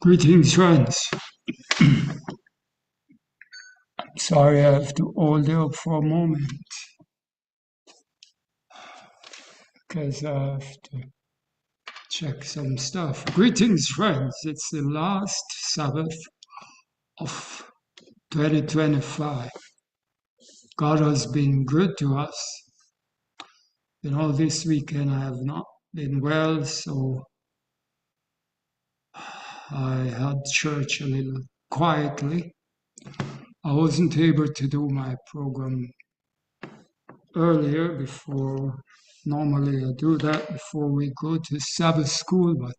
Greetings, friends. Sorry I have to hold you up for a moment because I have to check some stuff. Greetings, friends. It's the last Sabbath of 2025. God has been good to us. This weekend I have not been well, so I had church a little quietly. I wasn't able to do my program earlier before. Normally I do that before we go to Sabbath school, but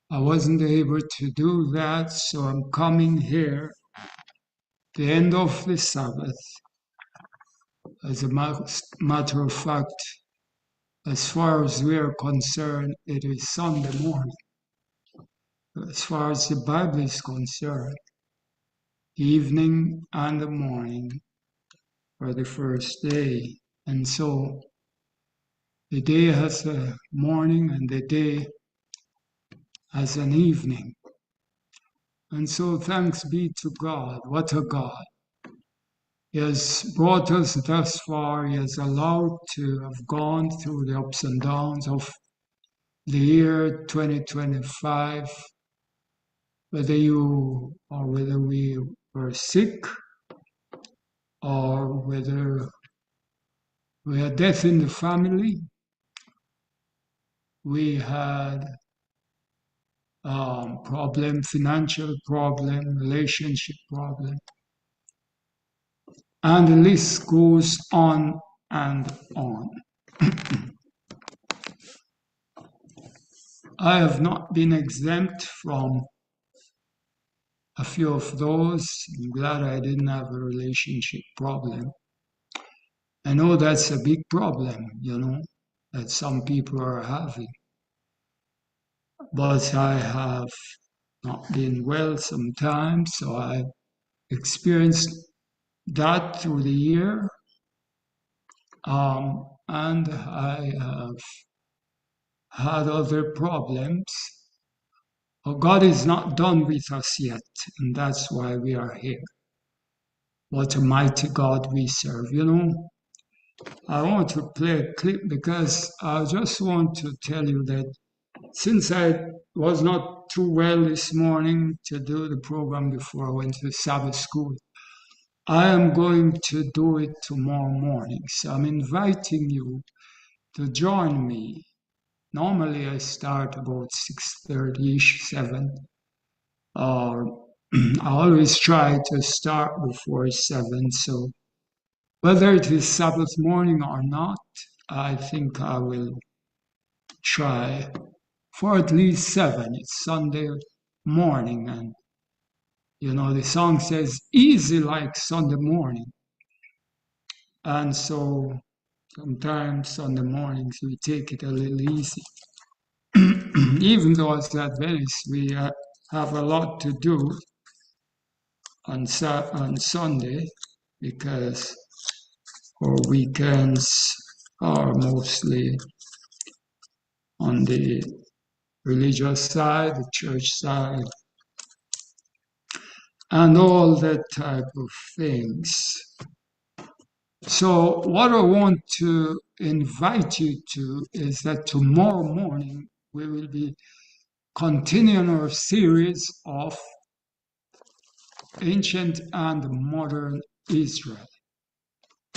I wasn't able to do that, so I'm coming here the end of the Sabbath. As a matter of fact, as far as we are concerned, it is Sunday morning. As far as the Bible is concerned, evening and the morning are the first day. And so the day has a morning and the day has an evening. And so thanks be to God. What a God. He has brought us thus far. He has allowed to have gone through the ups and downs of the year 2025. Whether we were sick or whether we had death in the family, we had problem, financial problem, relationship problem. And the list goes on and on. I have not been exempt from a few of those. I'm glad I didn't have a relationship problem. I know that's a big problem, that some people are having. But I have not been well sometimes, so I experienced that through the year. And I have had other problems. God is not done with us yet, and that's why we are here. What a mighty God we serve. I want to play a clip because I just want to tell you that since I was not too well this morning to do the program before I went to Sabbath school, I am going to do it tomorrow morning. So I'm inviting you to join me. Normally I start about 6:30-ish, 7. I always try to start before 7. So whether it is Sabbath morning or not, I think I will try for at least 7. It's Sunday morning, and the song says easy like Sunday morning. And so sometimes Sunday mornings we take it a little easy. Even though as Adventists we have a lot to do on Sunday because our weekends are mostly on the religious side, the church side, and all that type of things. So what I want to invite you to is that tomorrow morning we will be continuing our series of Ancient and Modern Israel.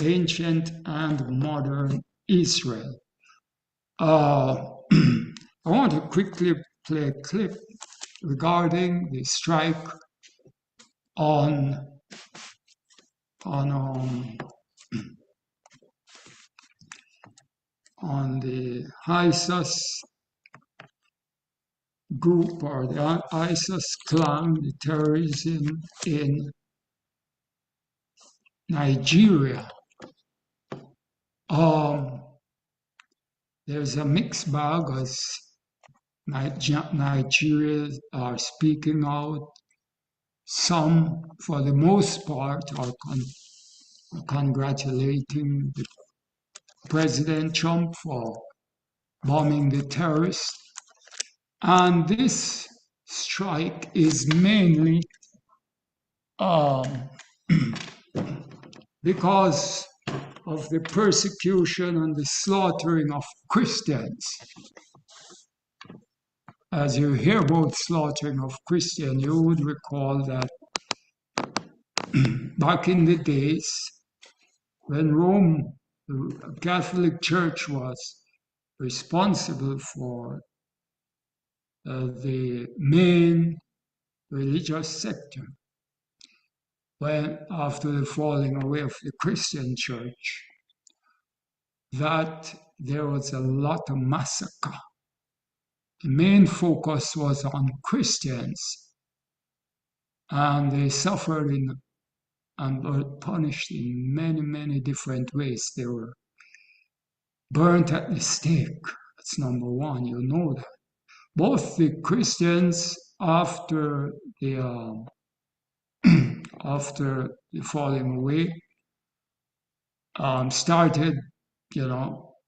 Ancient and Modern Israel. I want to quickly play a clip regarding the strike on the ISIS group or the ISIS clan, the terrorism in Nigeria. There's a mixed bag as Nigeria are speaking out. Some, for the most part, are congratulating President Trump for bombing the terrorists. And this strike is mainly um, because of the persecution and the slaughtering of Christians. As you hear about slaughtering of Christians, you would recall that back in the days when Rome, the Catholic Church, was responsible for the main religious sector, when after the falling away of the Christian Church, that there was a lot of massacre. The main focus was on Christians, and they suffered and were punished in many, many different ways. They were burnt at the stake. That's number one, you know that. Both the Christians after the after the falling away started,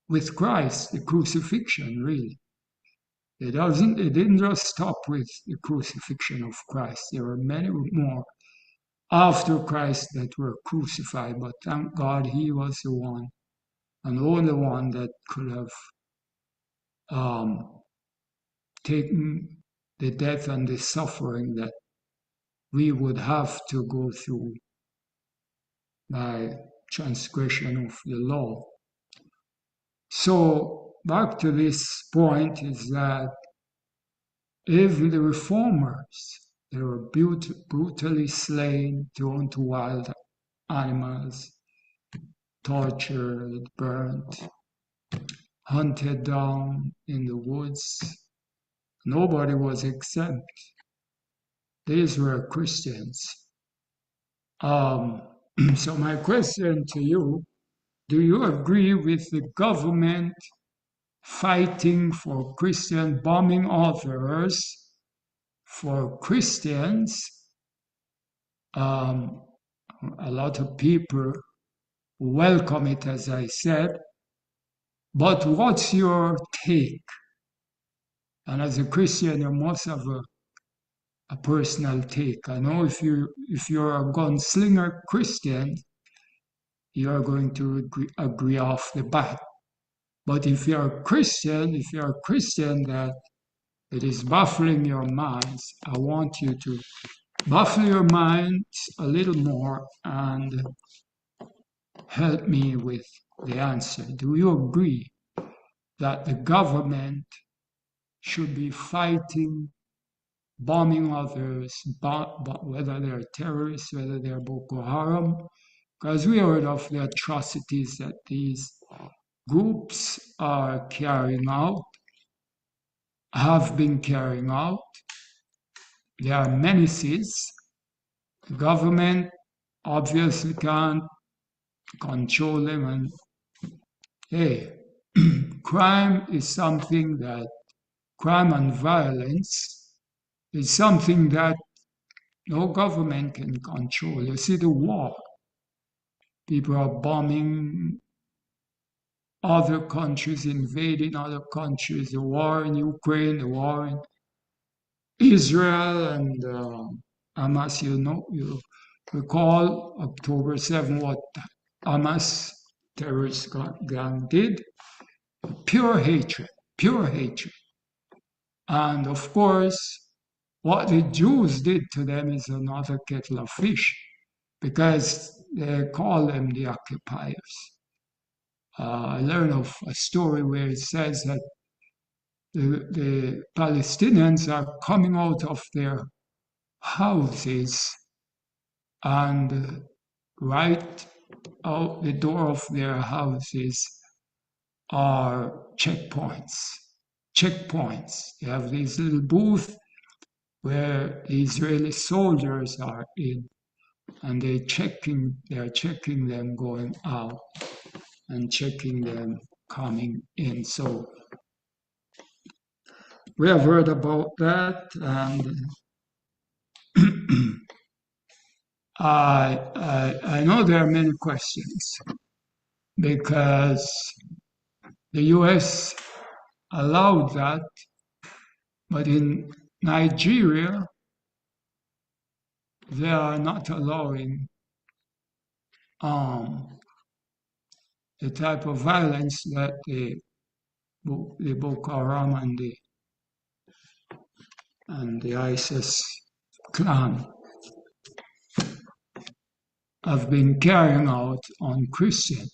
with Christ, the crucifixion, really. It didn't just stop with the crucifixion of Christ. There were many more after Christ that were crucified, but thank God he was the one and only one that could have taken the death and the suffering that we would have to go through by transgression of the law. So back to this point is that even the reformers, they were brutally slain, thrown to wild animals, tortured, burnt, hunted down in the woods. Nobody was exempt. These were Christians. So my question to you, do you agree with the government fighting for Christian, bombing others for Christians? A lot of people welcome it, as I said, but what's your take? And as a Christian, you must have a personal take. I know if you're a gunslinger Christian, you're going to agree off the bat. But if you're a Christian that it is baffling your minds, I want you to baffle your minds a little more and help me with the answer. Do you agree that the government should be fighting, bombing others, whether they're terrorists, whether they're Boko Haram? Because we heard of the atrocities that these groups are carrying out, have been carrying out. There are menaces. The government obviously can't control them. And hey, crime and violence is something that no government can control. You see the war. People are bombing other countries, invading other countries, the war in Ukraine, the war in Israel, and Hamas. You recall October 7, what Hamas terrorist gang did? Pure hatred, pure hatred. And of course, what the Jews did to them is another kettle of fish, because they call them the occupiers. I learned of a story where it says that the Palestinians are coming out of their houses, and right out the door of their houses are checkpoints. They have these little booths where the Israeli soldiers are in, and they're checking them going out and checking them coming in. So we have heard about that, and I know there are many questions because the U.S. allowed that, but in Nigeria, they are not allowing um, the type of violence that the Boko Haram and the ISIS clan have been carrying out on Christians.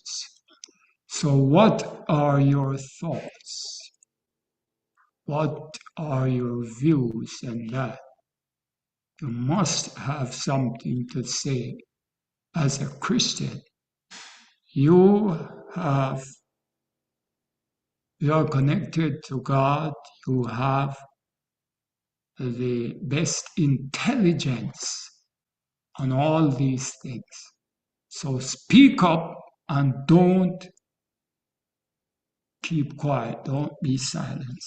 So, what are your thoughts? What are your views on that? You must have something to say as a Christian. You have you are connected to God, you have the best intelligence on all these things. So speak up and don't keep quiet, don't be silent.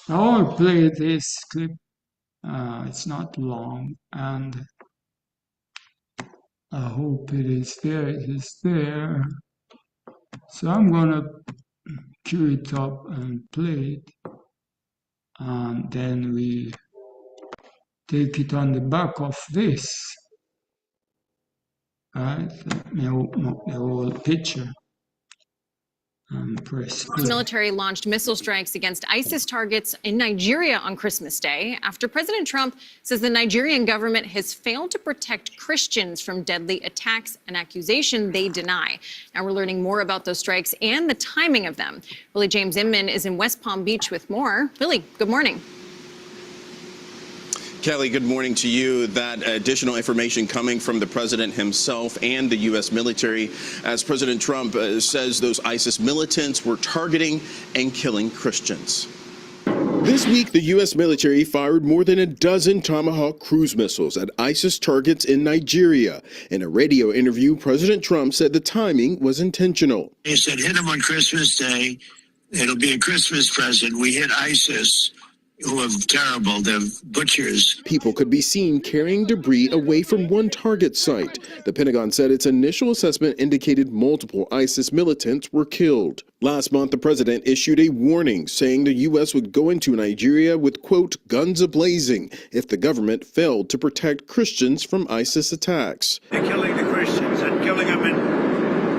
I want to play this clip. It's not long, and I hope it is there. It is there. So I'm gonna cue it up and play it, and then we take it on the back of this. Right? Let me open up the whole picture and press play. The military launched missile strikes against ISIS targets in Nigeria on Christmas Day after President Trump says the Nigerian government has failed to protect Christians from deadly attacks, an accusation they deny. Now we're learning more about those strikes and the timing of them. Willie James Inman is in West Palm Beach with more. Willie, good morning. Kelly, good morning to you. That additional information coming from the president himself and the U.S. military as President Trump says those ISIS militants were targeting and killing Christians. This week, the U.S. military fired more than a dozen Tomahawk cruise missiles at ISIS targets in Nigeria. In a radio interview, President Trump said the timing was intentional. He said, hit them on Christmas Day. It'll be a Christmas present. We hit ISIS, who are terrible. They're butchers. People could be seen carrying debris away from one target site. The Pentagon said its initial assessment indicated multiple ISIS militants were killed. Last month, the president issued a warning saying the U.S. would go into Nigeria with, quote, guns a-blazing if the government failed to protect Christians from ISIS attacks. They're killing the Christians and killing them in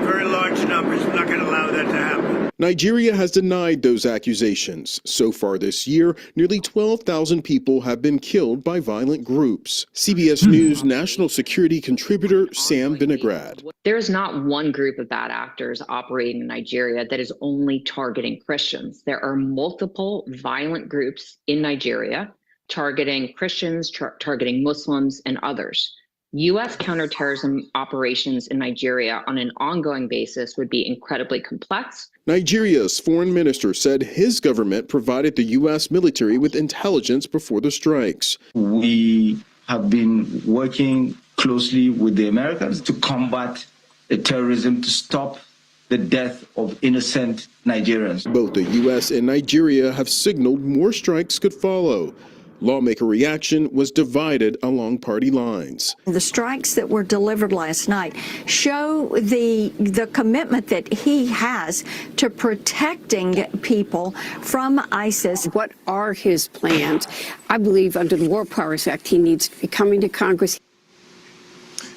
very large numbers. We're not going to allow that to happen. Nigeria has denied those accusations. So far this year, nearly 12,000 people have been killed by violent groups. CBS News national security contributor Sam Vinograd. There is not one group of bad actors operating in Nigeria that is only targeting Christians. There are multiple violent groups in Nigeria targeting Christians, targeting Muslims, and others. U.S. counterterrorism operations in Nigeria on an ongoing basis would be incredibly complex. Nigeria's foreign minister said his government provided the U.S. military with intelligence before the strikes. We have been working closely with the Americans to combat the terrorism, to stop the death of innocent Nigerians. Both the U.S. and Nigeria have signaled more strikes could follow. Lawmaker reaction was divided along party lines. The strikes that were delivered last night show the commitment that he has to protecting people from ISIS. What are his plans? I believe under the War Powers Act, he needs to be coming to Congress.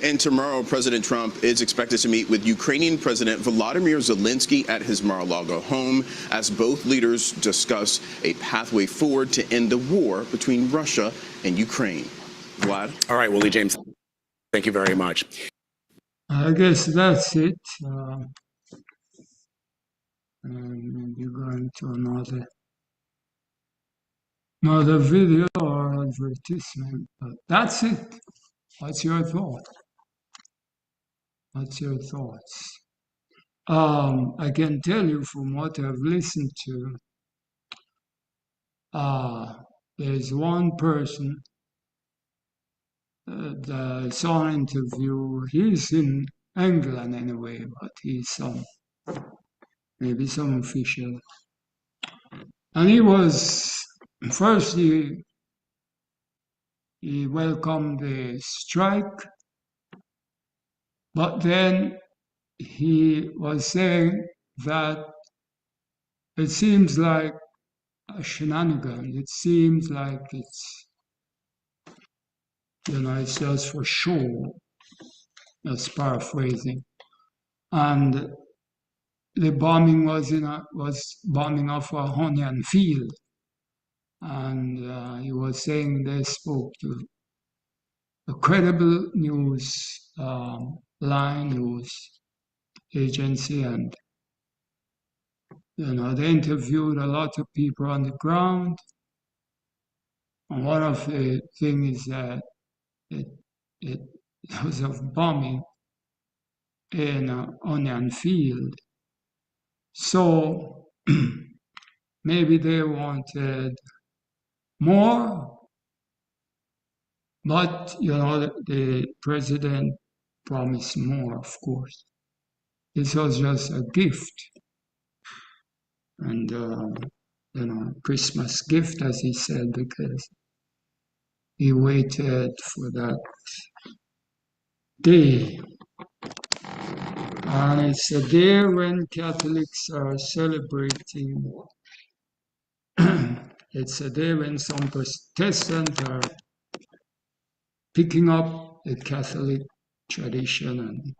And tomorrow, President Trump is expected to meet with Ukrainian President Volodymyr Zelensky at his Mar-a-Lago home as both leaders discuss a pathway forward to end the war between Russia and Ukraine. Vlad? All right, Willie James, thank you very much. I guess that's it. And maybe going to another video or advertisement. But that's it. What's your thought? What's your thoughts? I can tell you from what I've listened to, there's one person that I saw an interview. He's in England anyway, but he's maybe some official. And he was, first he welcomed the strike, but then he was saying that it seems like a shenanigan. It seems like it's, it's just for show, just paraphrasing. And the bombing was bombing of a onion field, and he was saying they spoke to a credible news news agency, and they interviewed a lot of people on the ground. And one of the things is that it was a bombing in an onion field. So maybe they wanted more, but the president promised more, of course. This was just a gift, and Christmas gift, as he said, because he waited for that day. And it's a day when Catholics are celebrating. It's a day when some Protestants are picking up the Catholic tradition and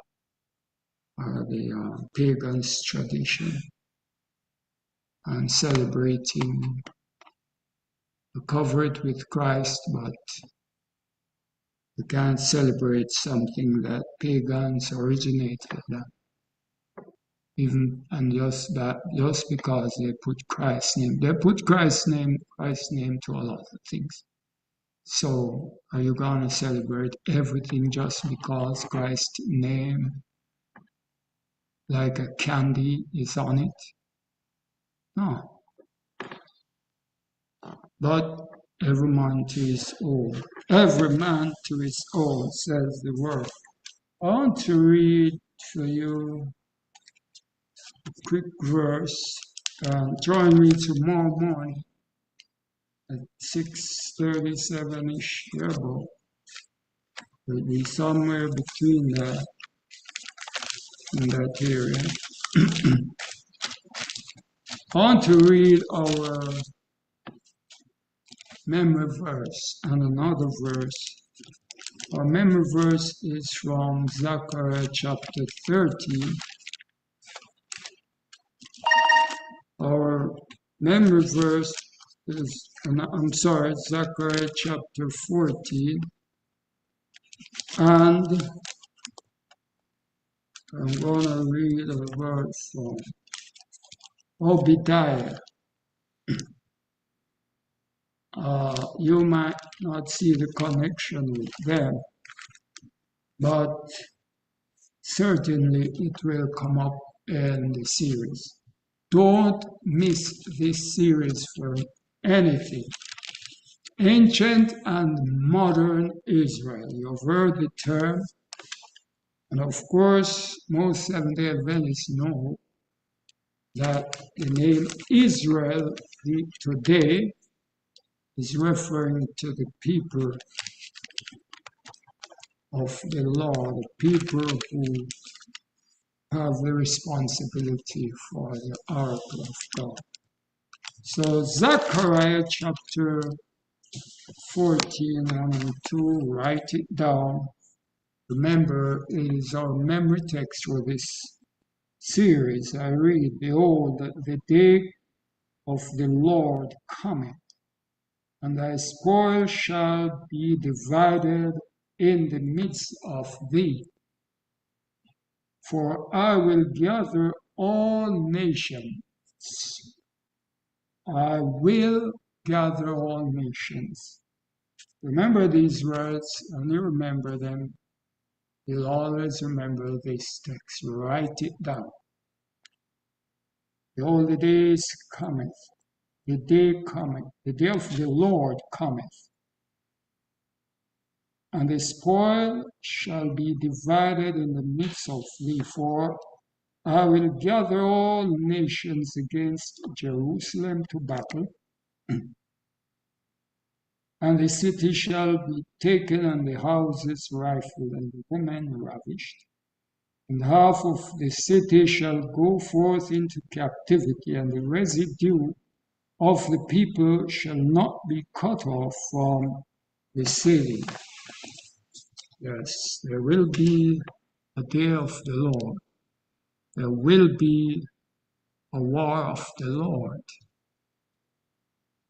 the pagans' tradition and celebrating, cover it with Christ, but you can't celebrate something that pagans originated. Just because they put Christ's name to a lot of things. So are you gonna celebrate everything just because Christ's name, like a candy, is on it? No. But every man to his own. Every man to his own, says the word. I want to read for you a quick verse. Join me tomorrow morning at 6:37-ish. It'll be somewhere between that in that area. I want to read our memory verse and another verse. Our memory verse is from Zechariah chapter 13. Our memory verse is, Zechariah chapter 14. And I'm going to read a verse from Obadiah. You might not see the connection with them, but certainly it will come up in the series. Don't miss this series for anything. Ancient and modern Israel. You've heard the term, and of course, most Seventh-day Adventists know that the name Israel today is referring to the people of the law, the people who have the responsibility for the oracle of God. So Zechariah chapter 14, 1 and 2, write it down. Remember, it is our memory text for this series. I read, behold, the day of the Lord cometh, and thy spoil shall be divided in the midst of thee. For I will gather all nations. I will gather all nations. Remember these words, and you remember them. You'll always remember this text. Write it down. Behold, the day cometh. The day cometh. The day of the Lord cometh. And the spoil shall be divided in the midst of thee, for I will gather all nations against Jerusalem to battle, and the city shall be taken, and the houses rifled, and the women ravished. And half of the city shall go forth into captivity, and the residue of the people shall not be cut off from the city. Yes, there will be a day of the Lord. There will be a war of the Lord.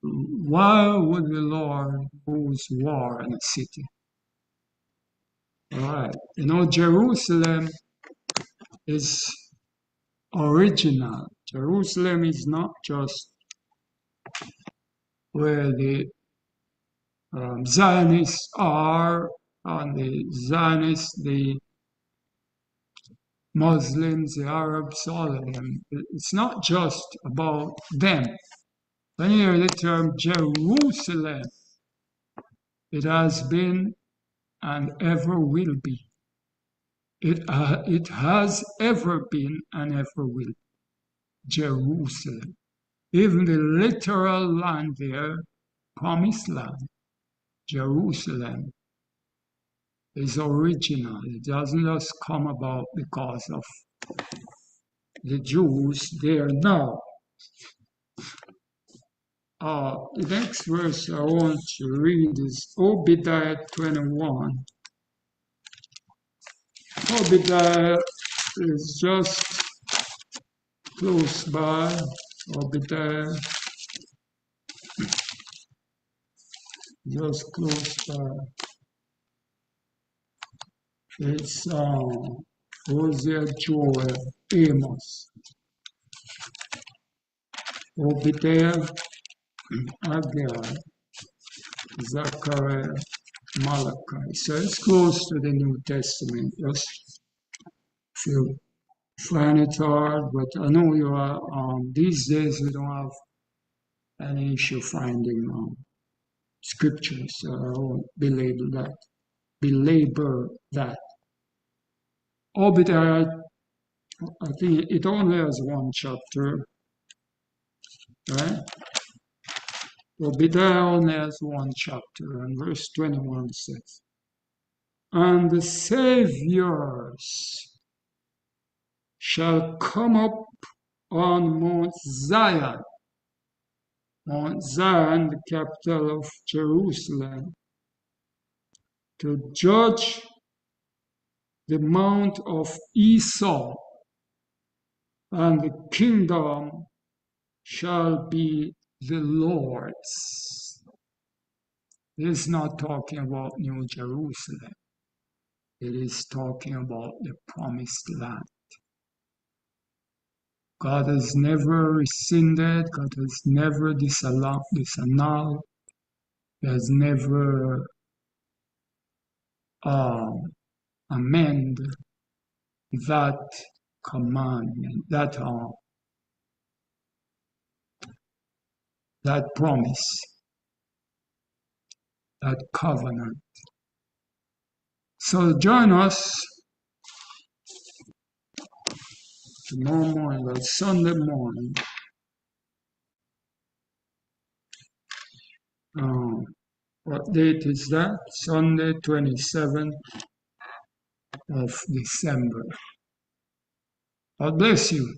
Why would the Lord lose war in a city? All right. You know, Jerusalem is original. Jerusalem is not just where the Zionists are, and the Zionists, the Muslims, the Arabs, all of them. It's not just about them. When you hear the term Jerusalem, it has been and ever will be. It has ever been and ever will. Jerusalem. Even the literal land there, promised land, Jerusalem, is original. It doesn't just come about because of the Jews there now. The next verse I want to read is Obadiah 21. Obadiah is just close by. Obadiah, just close by. It's Hosea, Joel, Amos, Obadiah, Haggai, Zechariah, Malachi. So it's close to the New Testament. Just if you find it hard, but I know you are. These days we don't have any issue finding scriptures, so I won't belabor that. Obadiah, I think it only has one chapter, right? Obadiah only has one chapter, and verse 21 says, "And the saviors shall come up on Mount Zion," the capital of Jerusalem, "to judge the mount of Esau, and the kingdom shall be the Lord's." This is not talking about New Jerusalem. It is talking about the promised land. God has never rescinded. God has never disallowed. He has never amended that commandment, that promise, that covenant. So join us tomorrow morning, or Sunday morning. What date is that? Sunday, 27th of December. God bless you.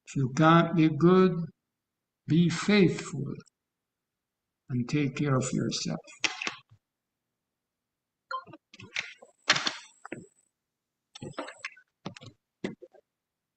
If you can't be good, be faithful and take care of yourself.